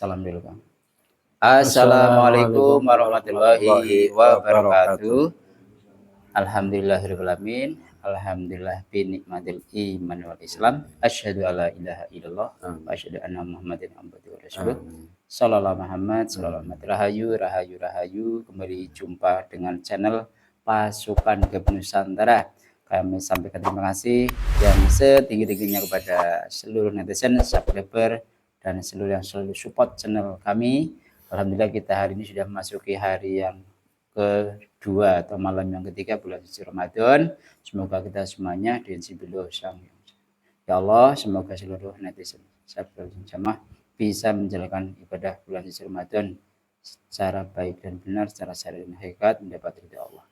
Salam dulu, Kang. Assalamualaikum warahmatullahi wabarakatuh. Alhamdulillahirabbil alamin. Alhamdulillah bi nikmatil iman wal Islam. Asyhadu alla ilaha illallah wa asyhadu anna Muhammadan abduhu wa rasuluh. Sallallahu Muhammad, sallallahu Muhammad. Rahayu. Kembali jumpa dengan channel Pasukan Gap Nusantara. Kami sampaikan terima kasih yang setinggi-tingginya kepada seluruh netizen, subscriber, dan seluruh yang selalu support channel kami. Alhamdulillah kita hari ini sudah memasuki hari yang kedua atau malam yang ketiga bulan suci Ramadan. Semoga kita semuanya diinsibillah sang ya Allah, semoga seluruh netizen sahabat jamaah bisa menjalankan ibadah bulan suci Ramadan secara baik dan benar, secara syar'i dan hakikat, mendapat ridha Allah.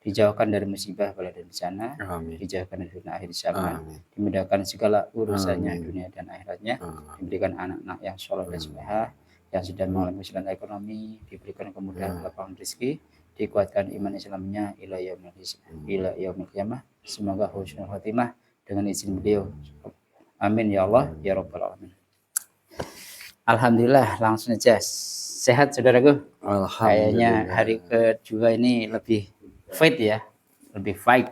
Dijauhkan dari musibah, bala dan bencana, dijauhkan dari fitnah akhir zaman, dimudahkan segala urusannya dunia dan akhiratnya, diberikan anak-anak yang soleh dan salehah, yang sedang mengalami kesulitan ekonomi, diberikan kemudahan lapangan rezeki, dikuatkan iman Islamnya ila yaumil qiyamah. Semoga husnul khotimah dengan izin beliau. Amin ya Allah ya rabbal alamin. Alhamdulillah, langsung aja. Sehat saudaraku? Kayaknya hari kedua ini lebih fit ya, lebih fight.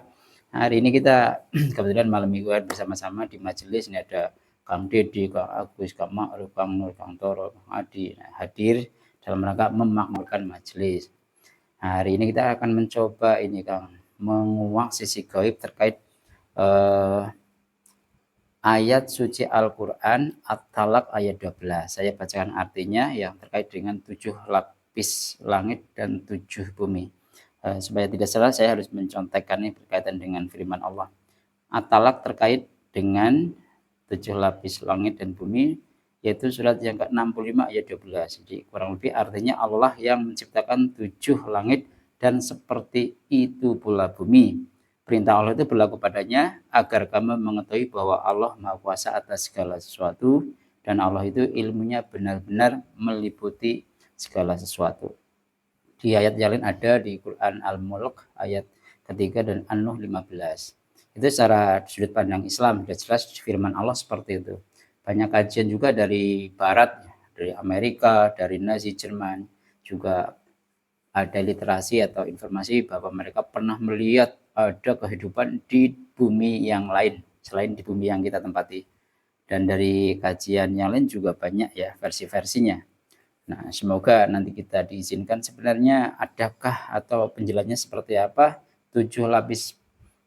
Hari ini kita kebetulan malam mingguan bersama-sama di majelis. Ini ada Kang Dedi, Kang Agus, Kang Ma'ruf, Kang Nur, Kang Toro, Kang Adi hadir dalam rangka memakmurkan majelis. Hari ini kita akan mencoba ini Kang, menguak sisi gaib terkait ayat suci Al-Quran At-Talaq ayat 12. Saya bacakan artinya yang terkait dengan 7 lapis langit dan 7 bumi. Supaya tidak salah saya harus mencontekkan ini berkaitan dengan firman Allah. At-Talaq terkait dengan 7 lapis langit dan bumi, yaitu surat yang ke-65 ayat 12. Jadi kurang lebih artinya Allah yang menciptakan 7 langit dan seperti itu pula bumi. Perintah Allah itu berlaku padanya agar kamu mengetahui bahwa Allah Maha Kuasa atas segala sesuatu dan Allah itu ilmunya benar-benar meliputi segala sesuatu. Di ayat yang lain ada di Quran Al-Mulk ayat ketiga dan An-Nuh 15. Itu secara sudut pandang Islam sudah jelas firman Allah seperti itu. Banyak kajian juga dari barat, dari Amerika, dari Nazi Jerman, juga ada literasi atau informasi bahwa mereka pernah melihat ada kehidupan di bumi yang lain selain di bumi yang kita tempati. Dan dari kajian yang lain juga banyak ya versi-versinya. Nah, semoga nanti kita diizinkan sebenarnya adakah atau penjelasannya seperti apa 7 lapis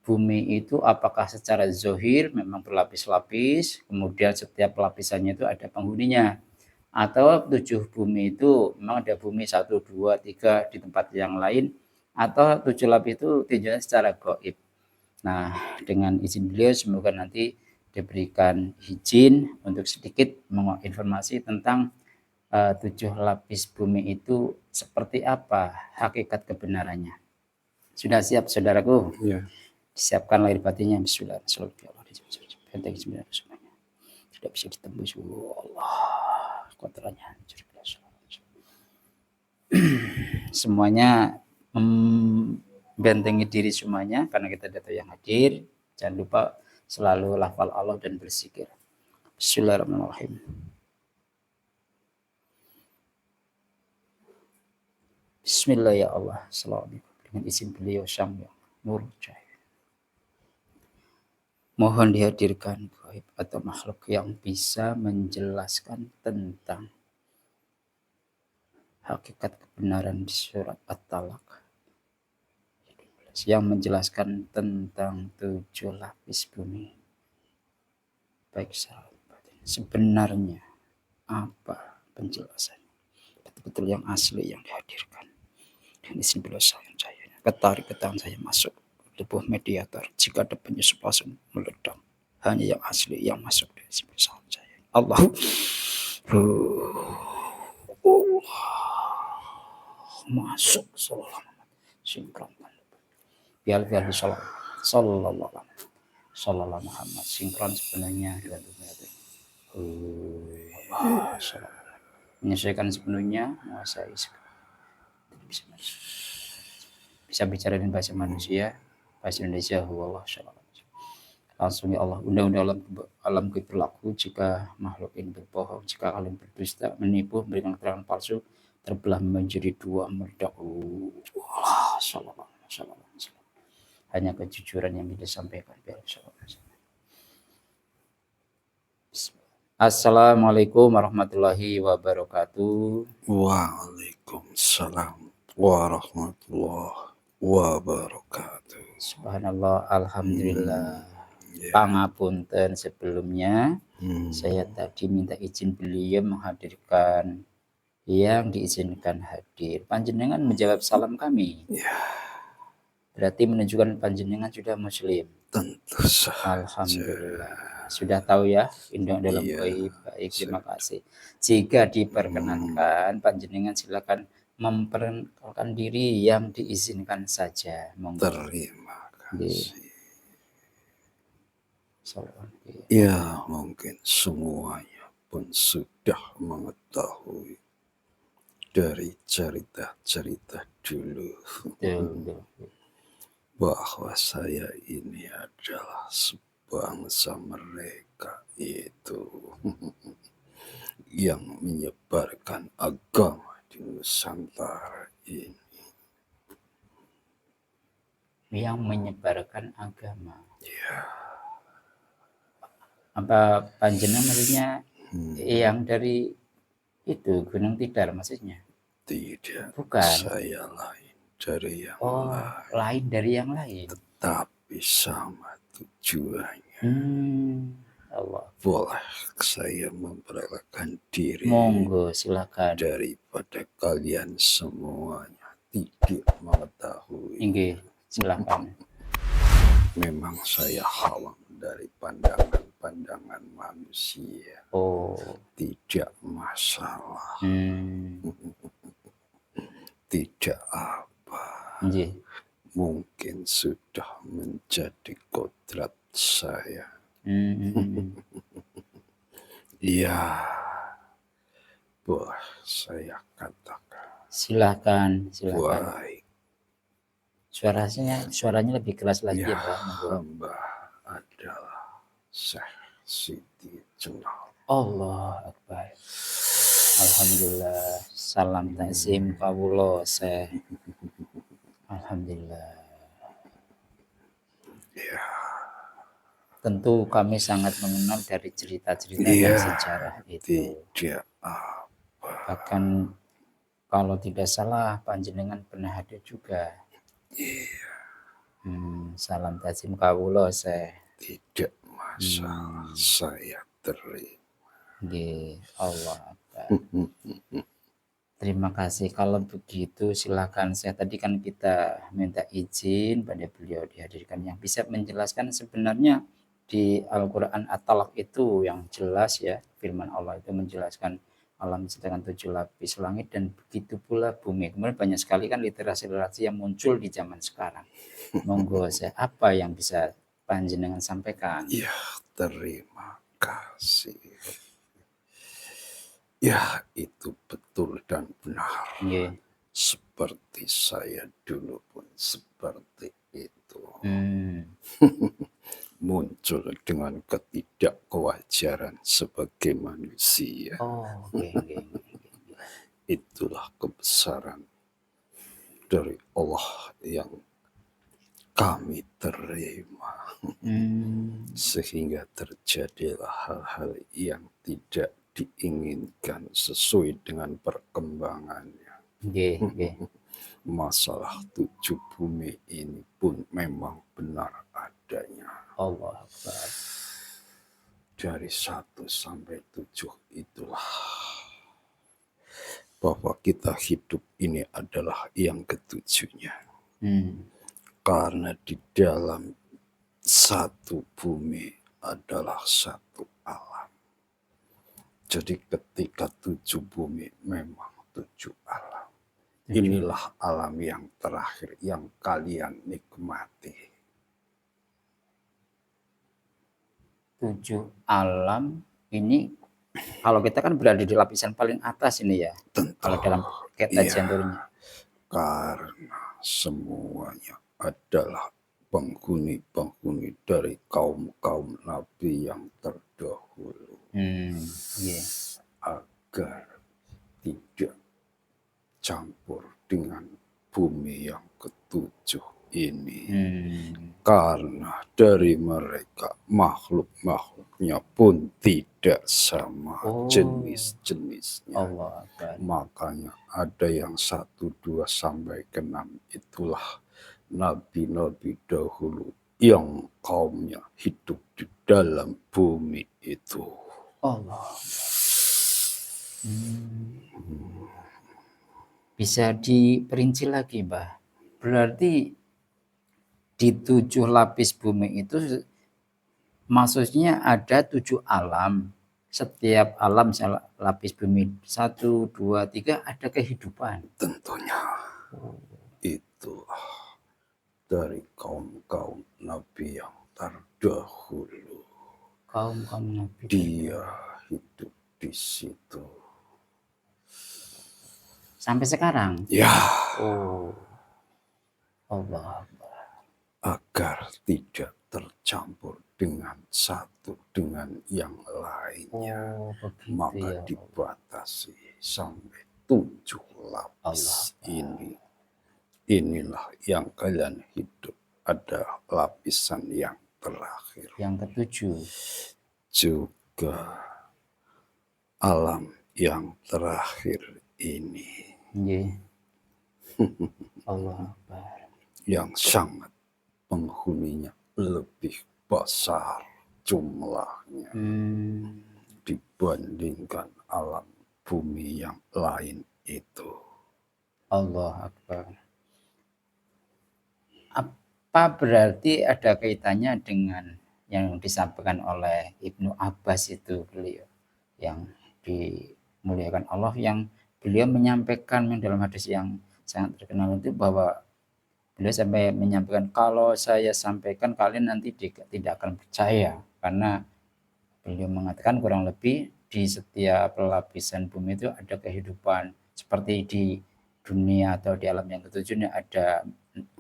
bumi itu, apakah secara zohir memang berlapis-lapis, kemudian setiap lapisannya itu ada penghuninya, atau 7 bumi itu memang ada bumi 1, 2, 3 di tempat yang lain, atau 7 lapis itu tinjauan secara gaib. Nah, dengan izin beliau semoga nanti diberikan izin untuk sedikit menginformasi tentang 7 lapis bumi itu seperti apa hakikat kebenarannya. Sudah siap saudaraku? Iya. Disiapkan lahir batinnya. Bismillahirrahmanirrahim. Tidak bisa ditembus. Allah kotorannya. Semuanya membentengi diri semuanya karena kita data yang hadir. Jangan lupa selalu lafal Allah dan berzikir. Bismillahirrahmanirrahim. Bismillah ya Allah, selalu dengan izin beliau sang yang nur cahaya. Mohon dihadirkan gaib atau makhluk yang bisa menjelaskan tentang hakikat kebenaran di surat At-Talaq, yang menjelaskan tentang 7 lapis bumi. Baik sahabat, sebenarnya apa penjelasannya? Betul-betul yang asli yang dihadirkan. Dan izin beliau sayang saya. Ketarik ke tangan saya masuk tubuh mediator. Jika ada penyusup langsung meledak. Hanya yang asli yang masuk dari izin beliau sayang saya. Allah. Masuk sallallahu sinkronkan. Biar disolong. Sallallahu Muhammad. Sinkron sebenarnya dengan dunia itu. Menyesuaikan sepenuhnya, menguasai bisa bicara dengan bahasa manusia, bahasa Indonesia. Allah. Langsung ya Allah, undang-undang alam gaib berlaku jika makhluk ini berbohong, jika kalian berdusta, menipu, memberikan keterangan palsu, terbelah menjadi dua, meledak. Allah, sallallahu alaihi wasallam. Hanya kejujuran yang kita sampaikan. Assalamualaikum warahmatullahi wabarakatuh. Waalaikumsalam warahmatullahi wabarakatuh. Subhanallah, alhamdulillah. Ya. Pangapunten sebelumnya. Saya tadi minta izin beliau menghadirkan yang diizinkan hadir. Panjenengan menjawab salam kami. Ya. Berarti menunjukkan panjenengan sudah muslim. Tentu saja. Alhamdulillah. Sudah tahu ya, induk dalam Iya, gaib. Baik, terima kasih. Jika diperkenankan, panjenengan silakan memperkenalkan diri yang diizinkan saja. Monggo. Terima kasih. Assalamualaikum. Ya, mungkin semuanya pun sudah mengetahui dari cerita-cerita dulu Betul. bahwa saya ini adalah sebangsa mereka itu yang menyebarkan agama di Nusantara ini. Yang menyebarkan agama. Ya. Apa panjenengan maksudnya yang dari itu Gunung Tidar maksudnya? Tidak. Bukan. Saya lain dari yang lain. Lain dari yang lain. Tetapi sama tujuannya. Allah. Boleh saya memperkenalkan diri? Monggo, silakan. Daripada kalian semuanya tidak mengetahui. Inggih, silakan. Memang saya halang dari pandangan manusia. Tidak masalah. Tidak apa. Mungkin sudah menjadi kodrat saya. Ya, boleh saya katakan. Silakan. Baik. Suaranya lebih keras lagi ya, Pak. Hamba adalah Syekh Siti Jenar. Allah Akbar. Alhamdulillah. Salam takzim kawula Syekh. Alhamdulillah. Ya. Tentu kami sangat mengenal dari cerita-cerita dan sejarah itu. Tidak apa. Bahkan kalau tidak salah panjenengan pernah ada juga. Iya. Salam takzim kawula Syekh. Tidak masalah, saya terima. Allah Akbar. Terima kasih. Kalau begitu silakan. Saya tadi kan kita minta izin pada beliau dihadirkan yang bisa menjelaskan sebenarnya di Al-Quran At-Talaq itu yang jelas ya, firman Allah itu menjelaskan alam dengan 7 lapis langit dan begitu pula bumi. Kemudian banyak sekali kan literasi-literasi yang muncul di zaman sekarang. Monggo saya apa yang bisa panjenengan sampaikan? Ya, terima kasih. Ya, itu betul dan benar. Seperti saya dulu pun seperti itu. Muncul dengan ketidakkewajaran sebagai manusia. Itulah kebesaran dari Allah yang kami terima. Sehingga terjadilah hal-hal yang tidak diinginkan sesuai dengan perkembangannya. Masalah 7 bumi ini pun memang benar adanya. Allah Akbar. Dari 1 sampai 7 itulah bahwa kita hidup ini adalah yang ketujuhnya. Karena di dalam 1 bumi adalah 1 alam. Jadi ketika 7 bumi memang 7 alam. Inilah alam yang terakhir yang kalian nikmati. 7 alam ini kalau kita kan berada di lapisan paling atas ini ya. Tentu, kalau dalam kajian turunnya. Karena semuanya adalah penghuni-penghuni dari kaum-kaum nabi yang terdahulu Iya. agar tidak campur dengan bumi yang ketujuh ini. Karena dari mereka makhluk-makhluknya pun tidak sama jenis-jenisnya. Allah Akbar. Makanya ada yang 1, 2 sampai ke 6 itulah nabi-nabi dahulu yang kaumnya hidup di dalam bumi itu. Allah. Bisa diperinci lagi, Mbah. Berarti di 7 lapis bumi itu maksudnya ada 7 alam. Setiap alam lapis bumi 1, 2, 3 ada kehidupan. Tentunya itu dari kaum-kaum nabi yang terdahulu. Kaum-kaum nabi. Dia hidup di situ. Sampai sekarang? Ya. Allah. Agar tidak tercampur dengan satu dengan yang lainnya. Maka dibatasi sampai 7 lapis ini. Inilah yang kalian hidup. Ada lapisan yang terakhir. Yang ke-7. Juga alam yang terakhir ini. Allah Akbar. Yang sangat penghuninya lebih besar jumlahnya dibandingkan alam bumi yang lain itu. Allah Akbar. Apa berarti ada kaitannya dengan yang disampaikan oleh Ibnu Abbas itu beliau yang dimuliakan Allah, yang beliau menyampaikan dalam hadis yang sangat terkenal itu bahwa beliau sampai menyampaikan, kalau saya sampaikan kalian nanti tidak akan percaya, karena beliau mengatakan kurang lebih di setiap lapisan bumi itu ada kehidupan seperti di dunia atau di alam yang ketujuh ada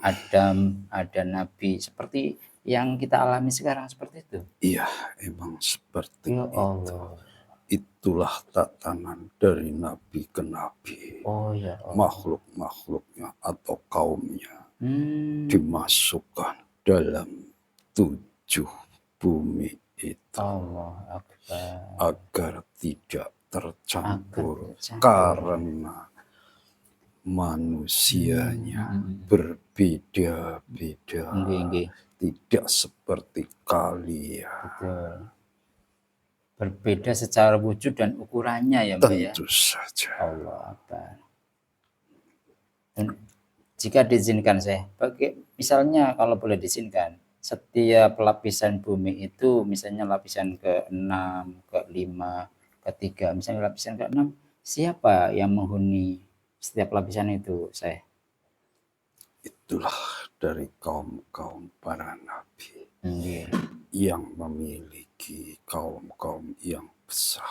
Adam, ada Nabi, seperti yang kita alami sekarang seperti itu. Iya, emang seperti itu. Itulah tatanan dari nabi ke nabi. Makhluk-makhluknya atau kaumnya dimasukkan dalam 7 bumi itu. Allah Akbar. Agar tidak tercampur. Karena manusianya berbeda-beda. Tidak seperti kalian. Betul. Berbeda secara wujud dan ukurannya ya Mbak ya. Tentu saja. Allah Akbar. Dan jika diizinkan saya, misalnya kalau boleh diizinkan, setiap lapisan bumi itu misalnya lapisan ke-6, ke-5, ke-3, misalnya lapisan ke-6, siapa yang menghuni setiap lapisan itu, saya? Itulah dari kaum-kaum para nabi yang memiliki kaum-kaum yang besar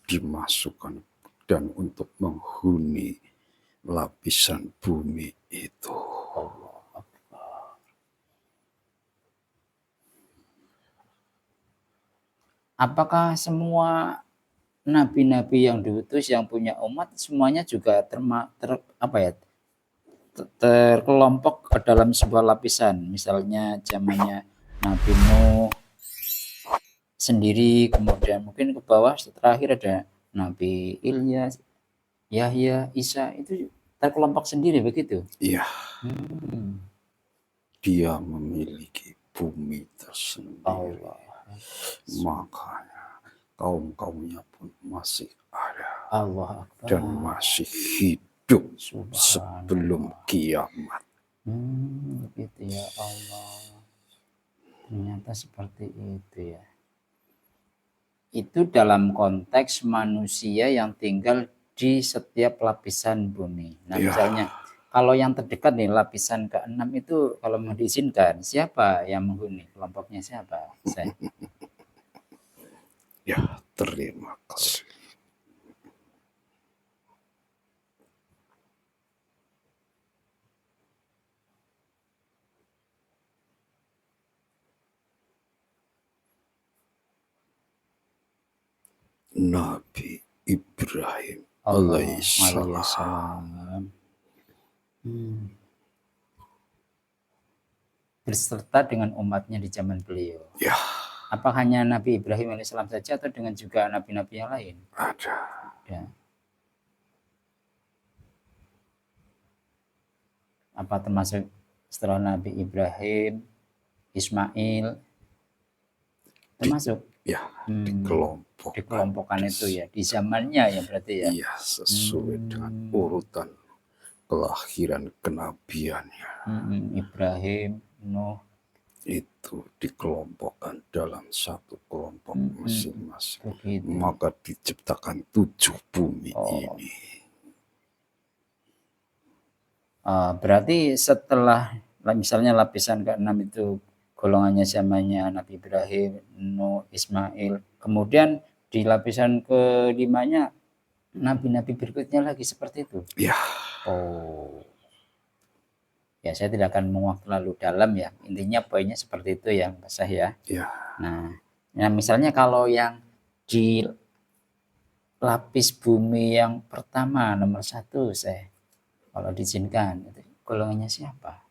dimasukkan dan untuk menghuni lapisan bumi itu. Apakah semua nabi-nabi yang diutus yang punya umat semuanya juga terkelompok ke dalam sebuah lapisan? Misalnya zamannya Nabi Nuh sendiri, kemudian mungkin ke bawah terakhir ada Nabi Ilyas, Yahya, Isa, itu terkelompok sendiri begitu? Iya. Dia memiliki bumi tersendiri. Makanya kaum-kaumnya pun masih ada. Allah Akbar. Dan masih hidup sebelum kiamat. Gitu ya Allah. Ternyata seperti itu ya. Itu dalam konteks manusia yang tinggal di setiap lapisan bumi. Nah misalnya kalau yang terdekat nih lapisan ke-6 itu kalau mau diizinkan, siapa yang menghuni? Kelompoknya siapa? Saya. Ya, terima kasih. Nabi Ibrahim Allah alaihissalam. alaihissalam. Berserta dengan umatnya di zaman beliau. Ya, Apa hanya Nabi Ibrahim alaihissalam saja atau dengan juga nabi-nabi yang lain? ada. Ya. Apa termasuk setelah Nabi Ibrahim, Ismail, termasuk? Ya, dikelompokkan. Dikelompokkan itu ya, di zamannya ya berarti ya? Iya, sesuai dengan urutan kelahiran kenabiannya. Ibrahim, Nuh, Itu dikelompokkan dalam satu kelompok masing-masing. begitu. Maka diciptakan 7 bumi ini. Berarti setelah misalnya lapisan ke-6 itu golongannya zamannya Nabi Ibrahim, Nuh, Ismail, kemudian di lapisan ke-5-nya nabi-nabi berikutnya lagi seperti itu? Ya. Oh. Ya, saya tidak akan menguak terlalu dalam ya. Intinya poinnya seperti itu ya, Pak Syah ya. Ya. Nah, misalnya kalau yang di lapis bumi yang pertama nomor 1 saya, kalau diizinkan, itu golongannya siapa?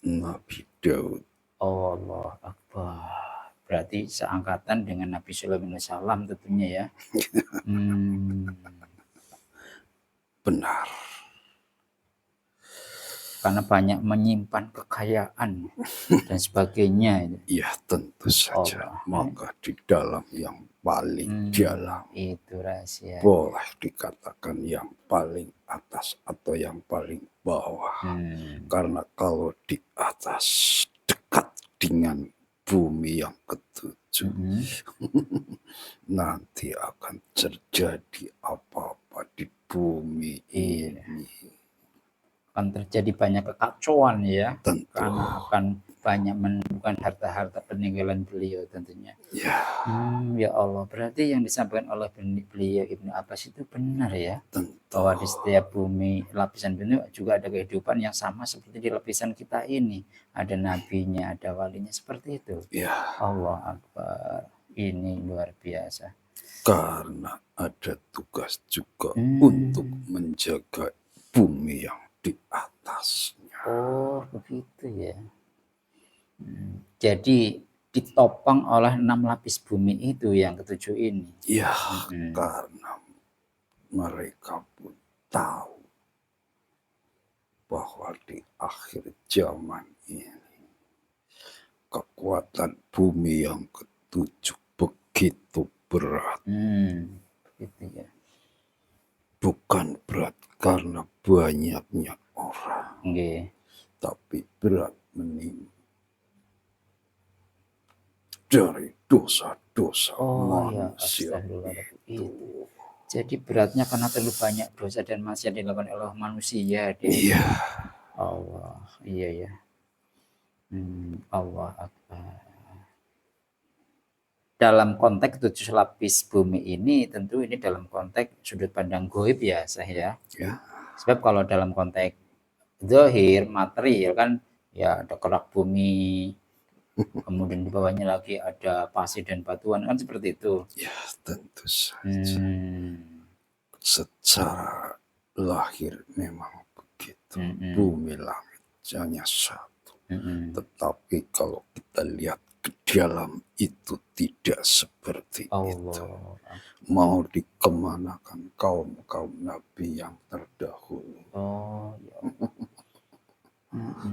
Nabi Daud. Allah Akbar. Berarti seangkatan dengan Nabi Sulaiman alaihissalam tentunya ya. Benar. Karena banyak menyimpan kekayaan dan sebagainya. Iya, tentu saja. Allah. Maka di dalam yang paling dalam. Itu rahasia. Boleh dikatakan yang paling atas atau yang paling bawah. Karena kalau di atas dekat dengan bumi yang ke-7, nanti akan terjadi apa-apa di bumi ini. Akan terjadi banyak kekacauan ya. Tentu. Karena akan banyak menemukan harta-harta peninggalan beliau tentunya. Ya. Ya Allah, berarti yang disampaikan oleh beliau Ibnu Abbas itu benar ya. Tentu. Bahwa di setiap bumi, lapisan bumi juga ada kehidupan yang sama seperti di lapisan kita ini. Ada nabinya, ada walinya, seperti itu. Ya. Allah Akbar. Ini luar biasa. Karena ada tugas juga untuk menjaga bumi yang di atasnya. Oh, begitu ya. Jadi ditopang oleh 6 lapis bumi itu yang ke-7 ini. Ya, karena mereka pun tahu bahwa di akhir zaman ini kekuatan bumi yang ke-7 begitu berat. Gitu ya. Bukan berat karena banyaknya orang, tapi berat menimpa dari dosa-dosa manusia. Itu. Jadi beratnya karena terlalu banyak dosa dan maksiat dilakukan oleh manusia. Iya. Allah, iya ya. Allah Akbar. Dalam konteks 7 lapis bumi ini, tentu ini dalam konteks sudut pandang goib ya, saya. Ya. Sebab kalau dalam konteks zahir, material kan ya ada kerak bumi, kemudian di bawahnya lagi ada pasir dan batuan, kan seperti itu. Ya, tentu saja. Secara lahir memang begitu. Bumi langit hanya satu. Tetapi kalau kita lihat ke dalam itu tidak seperti itu. Mau dikemanakan kaum-kaum nabi yang terdahulu.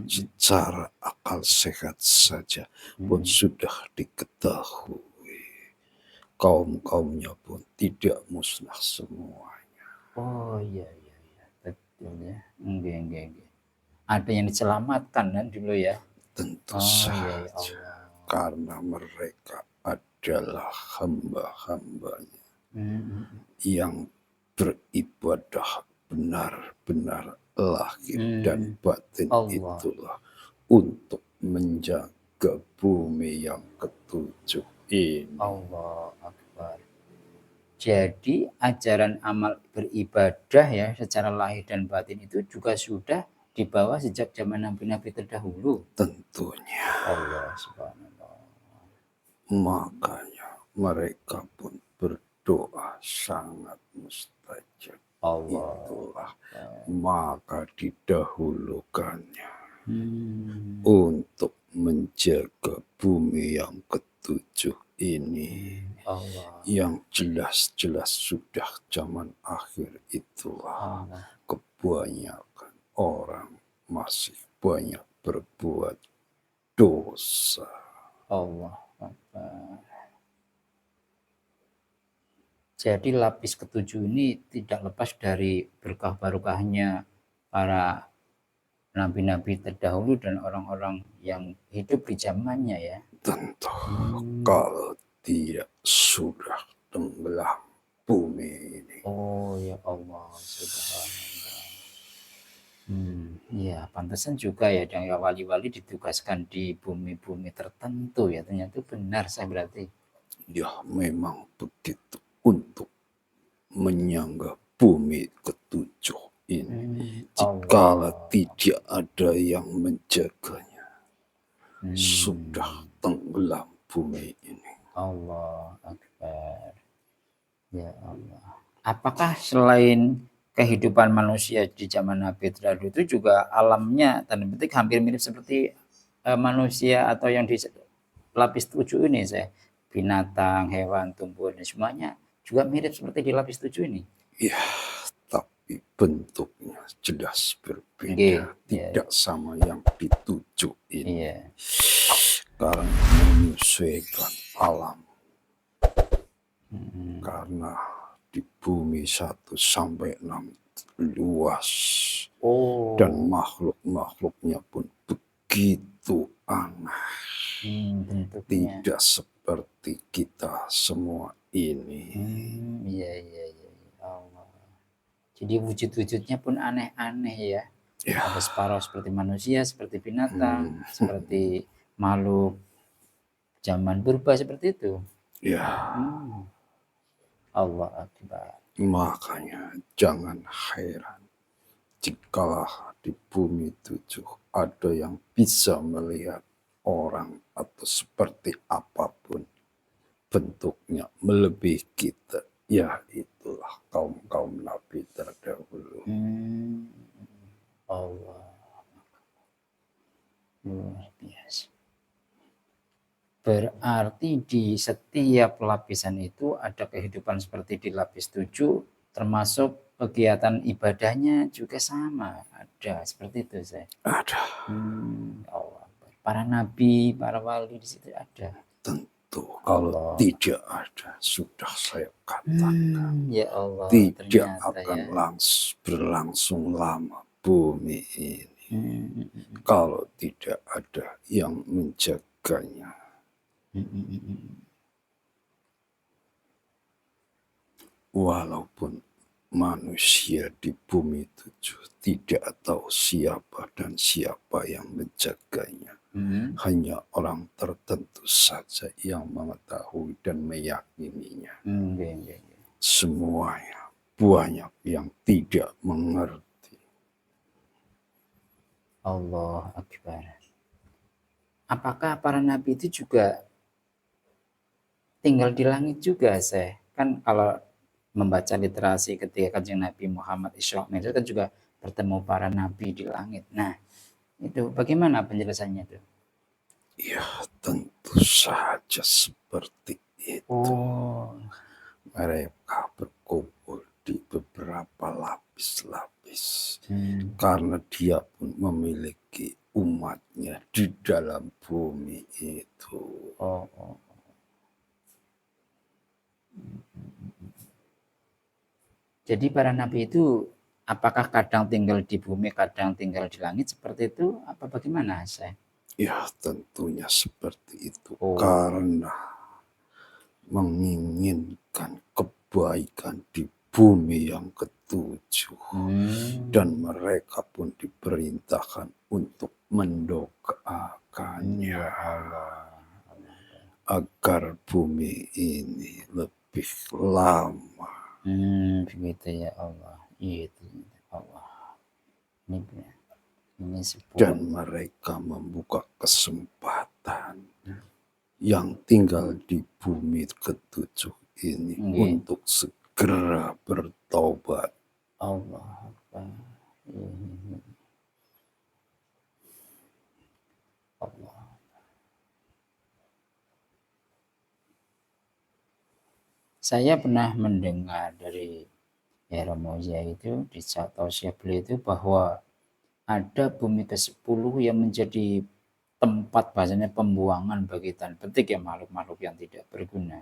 Secara akal sehat saja pun sudah diketahui. Kaum-kaumnya pun tidak musnah semuanya. Oh iya, betul ya. Enggak. Ada yang diselamatkan kan dulu ya. Tentu saja. Karena mereka adalah hamba-hambanya yang beribadah benar-benar lahir dan batin. Itulah untuk menjaga bumi yang ke-7 ini. Allah Akbar. Jadi ajaran amal beribadah ya secara lahir dan batin itu juga sudah di bawah sejak zaman nabi-nabi terdahulu. Tentunya. Allah subhanallah. Makanya mereka pun berdoa sangat mustajab. Allah. Itulah maka didahulukannya Hmm. untuk menjaga bumi yang ketujuh ini. Allah. Yang jelas-jelas sudah zaman akhir itulah Allah. kebanyakan orang masih banyak berbuat dosa. Allah Akbar. Jadi lapis ketujuh ini tidak lepas dari berkah barokahnya para nabi-nabi terdahulu dan orang-orang yang hidup di zamannya ya. Tentu kalau tidak sudah tenggelam bumi ini. Oh ya Allah subhanallah. Ya pantesan juga ya yang wali-wali ditugaskan di bumi-bumi tertentu ya, ternyata benar saya berarti. Ya memang begitu untuk menyangga bumi ketujuh ini. Jikalau tidak ada yang menjaganya, sudah tenggelam bumi ini. Allah Akbar. Ya Allah. Apakah selain kehidupan manusia di zaman Nabi terdahulu itu juga alamnya tanda petik hampir mirip seperti manusia atau yang di lapis 7 ini saya? Binatang, hewan, tumbuhan dan semuanya juga mirip seperti di lapis 7 ini. Ya, tapi bentuknya jelas berbeda, tidak sama yang dituju ini. Karena menyesuaikan alam. Karena di bumi 1 sampai 6 luas. Dan makhluk-makhluknya pun begitu aneh. Tidak seperti kita semua ini. Iya. Allah. Jadi wujud-wujudnya pun aneh-aneh ya. Ada separuh seperti manusia, seperti binatang, seperti makhluk zaman purba seperti itu. Ya. Allah Akbar. Makanya jangan heran jikalau di bumi 7 ada yang bisa melihat orang atau seperti apapun bentuknya melebihi kita. Ya itulah kaum-kaum nabi terdahulu. Allah. Luar biasa. Berarti di setiap lapisan itu ada kehidupan seperti di lapis 7, termasuk kegiatan ibadahnya juga sama. Ada seperti itu saya. Ada. Allah. Para nabi, para wali di situ ada. Tentu kalau tidak ada sudah saya katakan. Ya Allah. Tidak akan berlangsung lama bumi ini. Kalau tidak ada yang menjaganya. Walaupun manusia di bumi 7 tidak tahu siapa dan siapa yang menjaganya. Hanya orang tertentu saja yang mengetahui dan meyakininya. Semuanya banyak yang tidak mengerti. Allah Akbar. Apakah para nabi itu juga tinggal di langit juga, saya? Kan kalau membaca literasi ketika Kanjeng Nabi Muhammad Isra Mi'raj kan juga bertemu para nabi di langit. Nah, itu bagaimana penjelasannya itu? Ya, tentu saja seperti itu. Mereka berkumpul di beberapa lapis-lapis. Karena dia pun memiliki umatnya di dalam bumi itu. Jadi para nabi itu apakah kadang tinggal di bumi, kadang tinggal di langit seperti itu? Apa bagaimana, saya? Ya, tentunya seperti itu. Karena menginginkan kebaikan di bumi yang ketujuh. Dan mereka pun diperintahkan untuk mendoakannya. Agar bumi ini lebih lama. Begitu ya Allah. Itu Allah. Ini benar. Ini sebuah dan mereka membuka kesempatan yang tinggal di bumi ketujuh ini nggih. untuk segera bertobat. Allah Akbar. Allah. Saya pernah mendengar dari Romo Yai itu di tausiah beliau itu bahwa ada bumi ke-10 yang menjadi tempat bahasanya pembuangan bagi tanda petik ya makhluk-makhluk yang tidak berguna.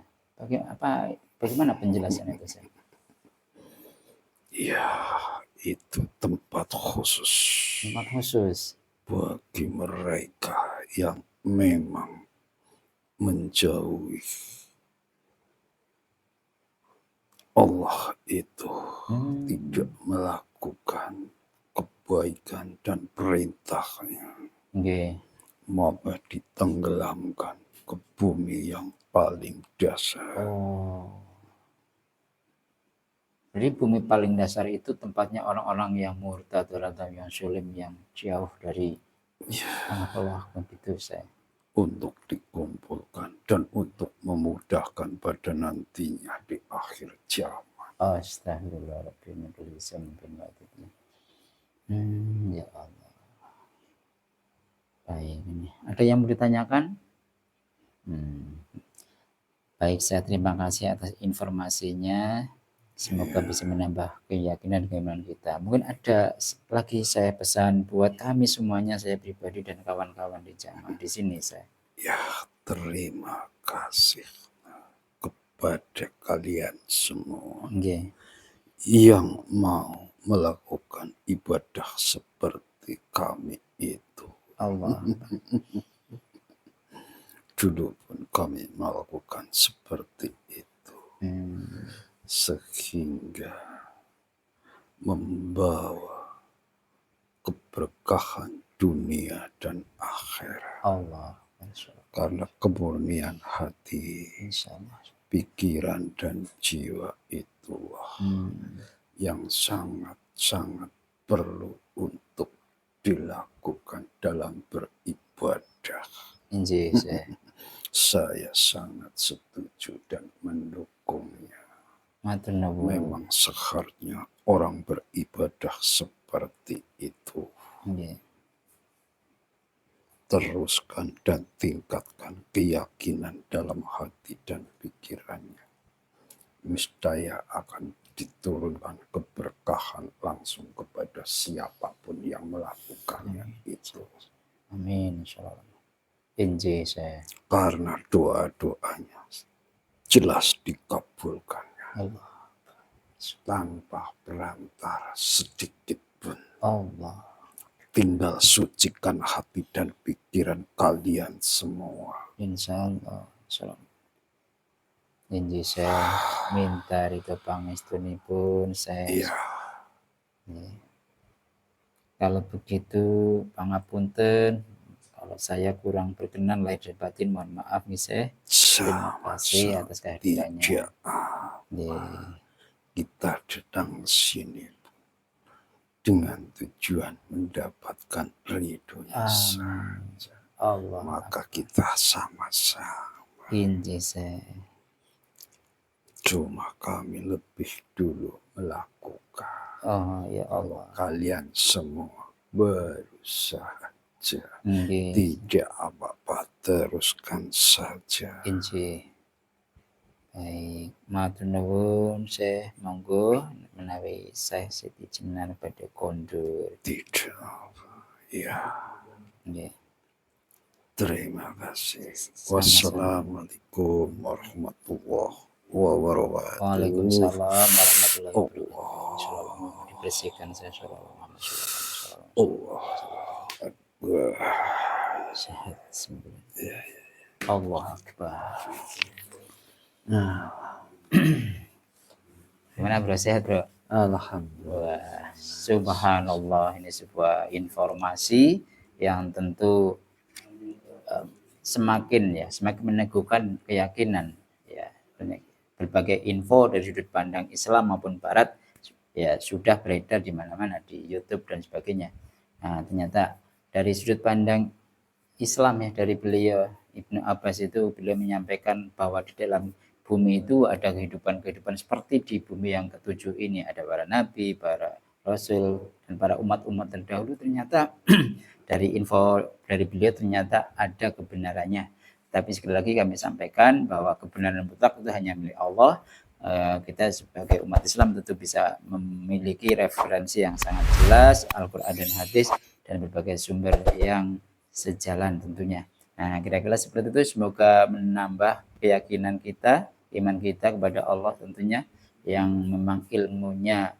Bagaimana penjelasan itu saya? Ya, itu tempat khusus Tempat khusus. bagi mereka yang memang menjauhi Allah itu, tidak melakukan kebaikan dan perintahnya, Nggih. maka ditenggelamkan ke bumi yang paling dasar. Oh. Jadi bumi paling dasar itu tempatnya orang-orang yang murtad atau yang syulim, yang jauh dari Allah begitu saya. Untuk dikumpulkan dan untuk memudahkan pada nantinya di akhir zaman. Astagfirullahaladzim. Ya Allah. Baik ini. Ada yang mau ditanyakan? Baik, saya terima kasih atas informasinya. Semoga bisa menambah keyakinan keimanan kita. Mungkin ada lagi saya pesan buat kami semuanya, saya pribadi dan kawan-kawan di jamaah di sini saya. Ya, terima kasih kepada kalian semua Nggih. yang mau melakukan ibadah seperti kami itu. Allah. Dulu pun kami melakukan seperti itu. Sehingga membawa keberkahan dunia dan akhirat. Allah. Karena kemurnian hati, Insyaallah. pikiran dan jiwa itulah yang sangat-sangat perlu untuk dilakukan dalam beribadah. Injih, Saya sangat setuju dan mendukungnya. matur nuwun. Memang seharusnya orang beribadah seperti itu. Nggih. Teruskan dan tingkatkan keyakinan dalam hati dan pikirannya. Niscaya akan diturunkan keberkahan langsung kepada siapapun yang melakukannya itu. Amin insyaallah. Injih saya. Karena doa-doanya jelas dikabulkannya. Allah. Tanpa perantara sedikit pun. Allah. Tinggal sucikan hati dan pikiran kalian semua. Insyaallah. Injih saya minta ridho pangestunipun saya. Iya. Kalau begitu pangapunten, kalau saya kurang berkenan lahir dan batin mohon maaf nih saya. Terima kasih atas kehadirannya. Tidak apa. Kita datang sini dengan tujuan mendapatkan ridhonya saja. Allah. Maka kita sama-sama. Injih saya. Cuma kami lebih dulu melakukan. Oh ya Allah. Kalian semua baru saja. Tidak apa-apa, teruskan saja. Injih. Baik, matur nuwun saya monggo menawi saya Siti Jenar badhe kondur. Tidak apa. Ya. Nggih. Terima kasih. Wassalamualaikum warahmatullahi wabarakatuh. Waalaikumsalam warahmatullahi wabarakatuh. Dibersihkan saya sallallahu alaihi wasallam. Allah Akbar. Sehat sembuh. Allah Akbar. Nah. Gimana bro, sehat bro? Alhamdulillah. Subhanallah, ini sebuah informasi yang tentu semakin meneguhkan keyakinan ya. Berbagai info dari sudut pandang Islam maupun Barat ya sudah beredar di mana-mana di YouTube dan sebagainya. Nah, ternyata dari sudut pandang Islam ya, dari beliau Ibnu Abbas itu beliau menyampaikan bahwa di dalam bumi itu ada kehidupan-kehidupan seperti di bumi yang ketujuh ini, ada para nabi, para rasul, dan para umat-umat terdahulu. Ternyata dari info dari beliau ternyata ada kebenarannya. Tapi sekali lagi kami sampaikan bahwa kebenaran mutlak itu hanya milik Allah. Kita sebagai umat Islam tentu bisa memiliki referensi yang sangat jelas, Al-Quran dan hadis, dan berbagai sumber yang sejalan tentunya. Nah, kira-kira seperti itu, semoga menambah keyakinan kita, iman kita kepada Allah tentunya, yang memang ilmunya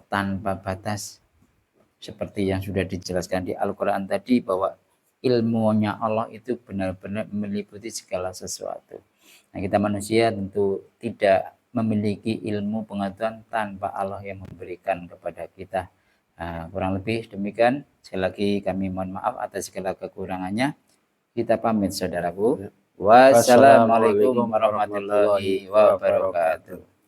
tanpa batas, seperti yang sudah dijelaskan di Al-Quran tadi, bahwa ilmunya Allah itu benar-benar meliputi segala sesuatu. Nah, kita manusia tentu tidak memiliki ilmu pengetahuan tanpa Allah yang memberikan kepada kita. Kurang lebih demikian. Sekali lagi kami mohon maaf atas segala kekurangannya. Kita pamit saudaraku. Wassalamualaikum warahmatullahi wabarakatuh.